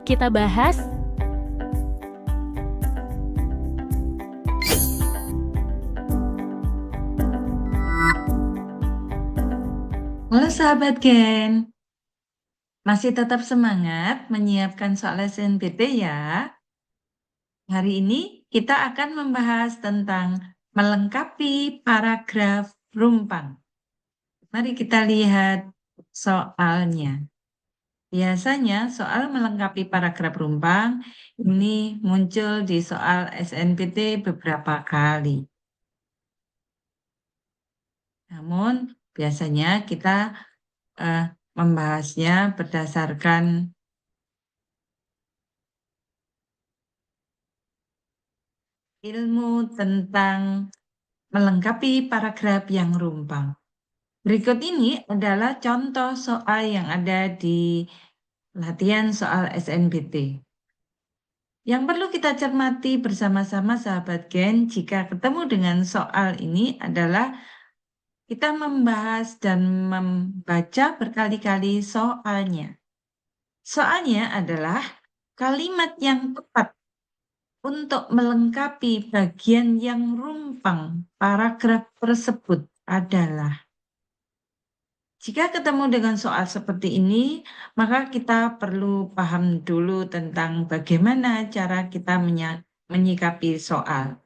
Yuk kita bahas. Halo sahabat Gen, masih tetap semangat menyiapkan soal SNMPT ya. Hari ini kita akan membahas tentang melengkapi paragraf rumpang. Mari kita lihat soalnya. Biasanya soal melengkapi paragraf rumpang ini muncul di soal SNMPT beberapa kali. Namun biasanya kita membahasnya berdasarkan ilmu tentang melengkapi paragraf yang rumpang. Berikut ini adalah contoh soal yang ada di latihan soal SNBT. Yang perlu kita cermati bersama-sama sahabat Gen jika ketemu dengan soal ini adalah kita membahas dan membaca berkali-kali soalnya. Soalnya adalah kalimat yang tepat untuk melengkapi bagian yang rumpang paragraf tersebut adalah. Jika ketemu dengan soal seperti ini, maka kita perlu paham dulu tentang bagaimana cara kita menyikapi soal.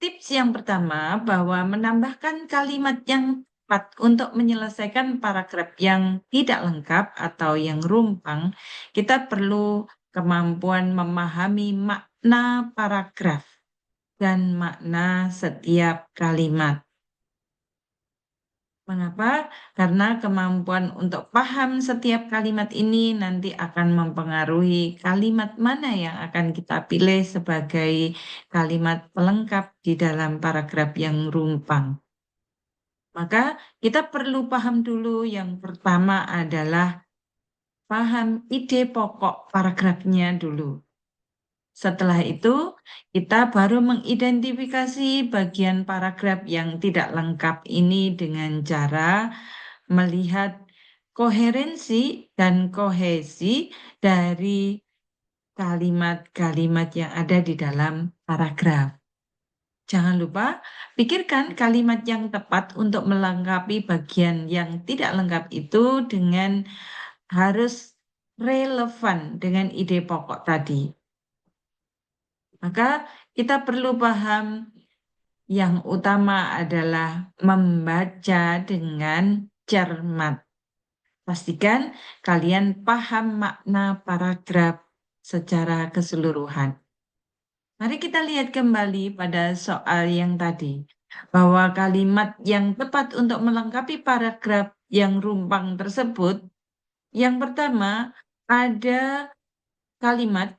Tips yang pertama bahwa menambahkan kalimat yang tepat untuk menyelesaikan paragraf yang tidak lengkap atau yang rumpang, kita perlu kemampuan memahami makna paragraf dan makna setiap kalimat. Mengapa? Karena kemampuan untuk paham setiap kalimat ini nanti akan mempengaruhi kalimat mana yang akan kita pilih sebagai kalimat pelengkap di dalam paragraf yang rumpang. Maka kita perlu paham dulu yang pertama adalah paham ide pokok paragrafnya dulu. Setelah itu, kita baru mengidentifikasi bagian paragraf yang tidak lengkap ini dengan cara melihat koherensi dan kohesi dari kalimat-kalimat yang ada di dalam paragraf. Jangan lupa, pikirkan kalimat yang tepat untuk melengkapi bagian yang tidak lengkap itu dengan harus relevan dengan ide pokok tadi. Maka kita perlu paham yang utama adalah membaca dengan cermat. Pastikan kalian paham makna paragraf secara keseluruhan. Mari kita lihat kembali pada soal yang tadi, bahwa kalimat yang tepat untuk melengkapi paragraf yang rumpang tersebut, yang pertama ada kalimat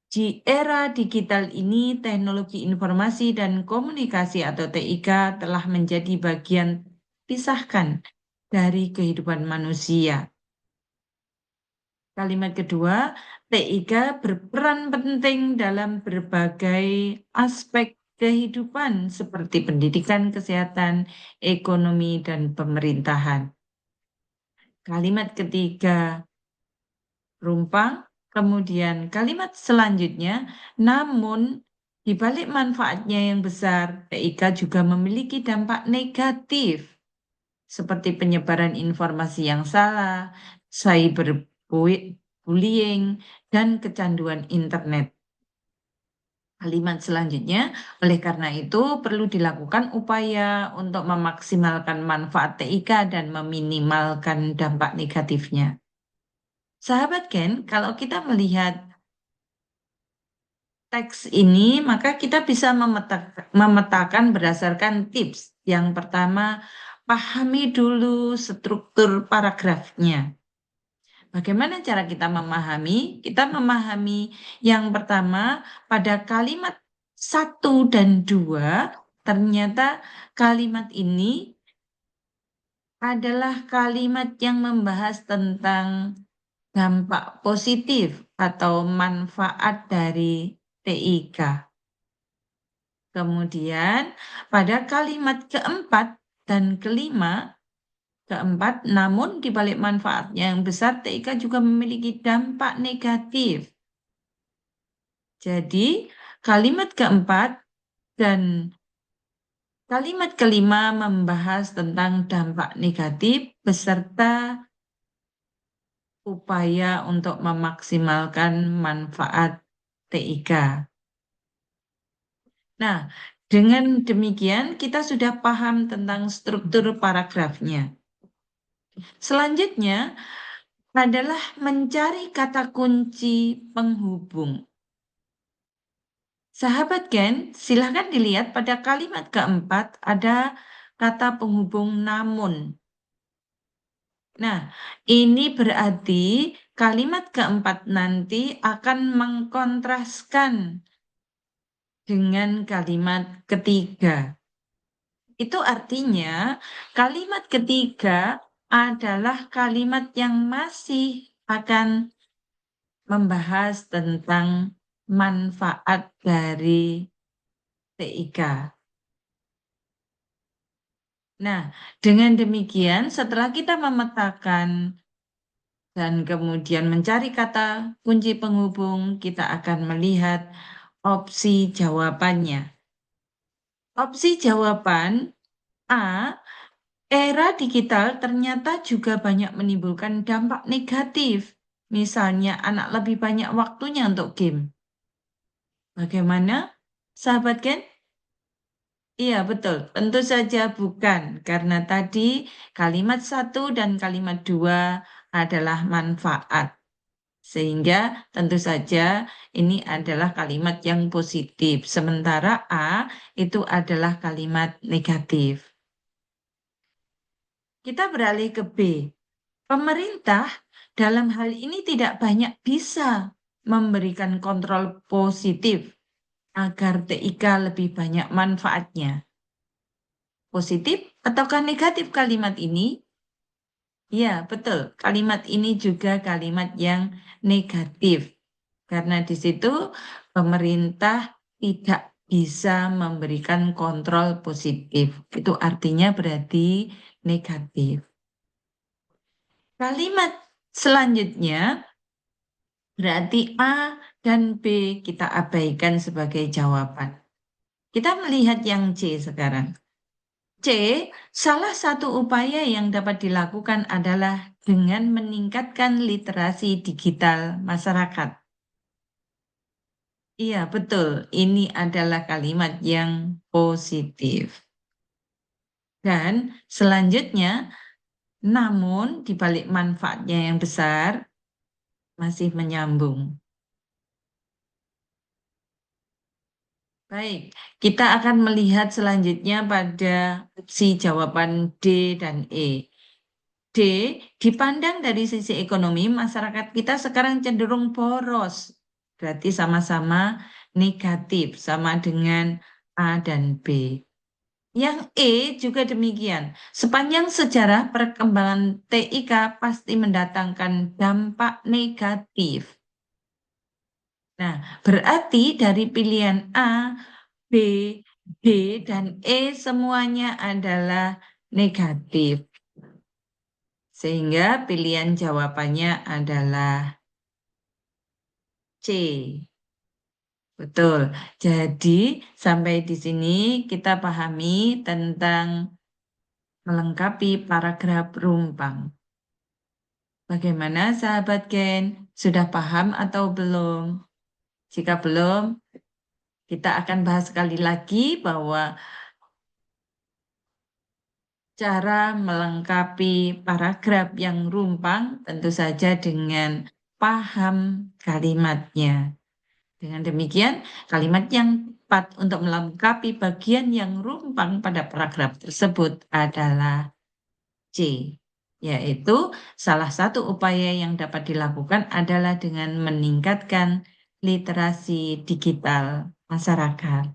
di era digital ini, teknologi informasi dan komunikasi atau TIK telah menjadi bagian pisahkan dari kehidupan manusia. Kalimat kedua, TIK berperan penting dalam berbagai aspek kehidupan seperti pendidikan, kesehatan, ekonomi, dan pemerintahan. Kalimat ketiga, rumpang. Kemudian kalimat selanjutnya, namun di balik manfaatnya yang besar, TIK juga memiliki dampak negatif seperti penyebaran informasi yang salah, cyberbullying, dan kecanduan internet. Kalimat selanjutnya, oleh karena itu perlu dilakukan upaya untuk memaksimalkan manfaat TIK dan meminimalkan dampak negatifnya. Sahabat Ken, kalau kita melihat teks ini, maka kita bisa memetakan berdasarkan tips. Yang pertama, pahami dulu struktur paragrafnya. Bagaimana cara kita memahami? Kita memahami yang pertama pada kalimat 1 dan 2, ternyata kalimat ini adalah kalimat yang membahas tentang dampak positif atau manfaat dari TIK. Kemudian pada kalimat keempat dan kelima, Keempat, namun di balik manfaatnya yang besar, TIK juga memiliki dampak negatif. Jadi, kalimat keempat dan kalimat kelima membahas tentang dampak negatif beserta upaya untuk memaksimalkan manfaat TIK. Nah, dengan demikian kita sudah paham tentang struktur paragrafnya. Selanjutnya adalah mencari kata kunci penghubung. Sahabat Gen, silahkan dilihat pada kalimat keempat ada kata penghubung namun. Nah, ini berarti kalimat keempat nanti akan mengkontraskan dengan kalimat ketiga. Itu artinya kalimat ketiga adalah kalimat yang masih akan membahas tentang manfaat dari TIK. Nah, dengan demikian setelah kita memetakan dan kemudian mencari kata kunci penghubung, kita akan melihat opsi jawabannya. Opsi jawaban A, era digital ternyata juga banyak menimbulkan dampak negatif. Misalnya anak lebih banyak waktunya untuk game. Bagaimana, sahabat Ken? Iya, betul. Tentu saja bukan. Karena tadi kalimat satu dan kalimat dua adalah manfaat. Sehingga tentu saja ini adalah kalimat yang positif. Sementara A itu adalah kalimat negatif. Kita beralih ke B. Pemerintah dalam hal ini tidak banyak bisa memberikan kontrol positif agar TIK lebih banyak manfaatnya. Positif ataukah negatif kalimat ini? Ya, betul. Kalimat ini juga kalimat yang negatif. Karena di situ pemerintah tidak bisa memberikan kontrol positif. Itu artinya berarti negatif. Kalimat selanjutnya berarti A dan B kita abaikan sebagai jawaban. Kita melihat yang C sekarang. C, salah satu upaya yang dapat dilakukan adalah dengan meningkatkan literasi digital masyarakat. Iya, betul. Ini adalah kalimat yang positif. Dan selanjutnya, namun di balik manfaatnya yang besar, masih menyambung. Baik, kita akan melihat selanjutnya pada opsi jawaban D dan E. D, dipandang dari sisi ekonomi, masyarakat kita sekarang cenderung boros. Berarti sama-sama negatif, sama dengan A dan B. Yang E juga demikian. Sepanjang sejarah perkembangan TIK pasti mendatangkan dampak negatif. Nah, berarti dari pilihan A, B, D, dan E semuanya adalah negatif. Sehingga pilihan jawabannya adalah C. Betul. Jadi, sampai di sini kita pahami tentang melengkapi paragraf rumpang. Bagaimana sahabat Gen? Sudah paham atau belum? Jika belum, kita akan bahas sekali lagi bahwa cara melengkapi paragraf yang rumpang tentu saja dengan paham kalimatnya. Dengan demikian, kalimat yang tepat untuk melengkapi bagian yang rumpang pada paragraf tersebut adalah C, yaitu salah satu upaya yang dapat dilakukan adalah dengan meningkatkan literasi digital masyarakat.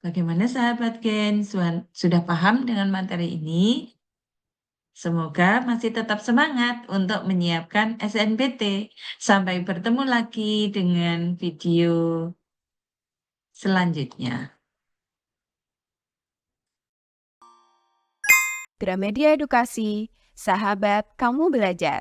Bagaimana sahabat Gen? Sudah paham dengan materi ini? Semoga masih tetap semangat untuk menyiapkan SNBT. Sampai bertemu lagi dengan video selanjutnya. Gramedia Edukasi, sahabat kamu belajar.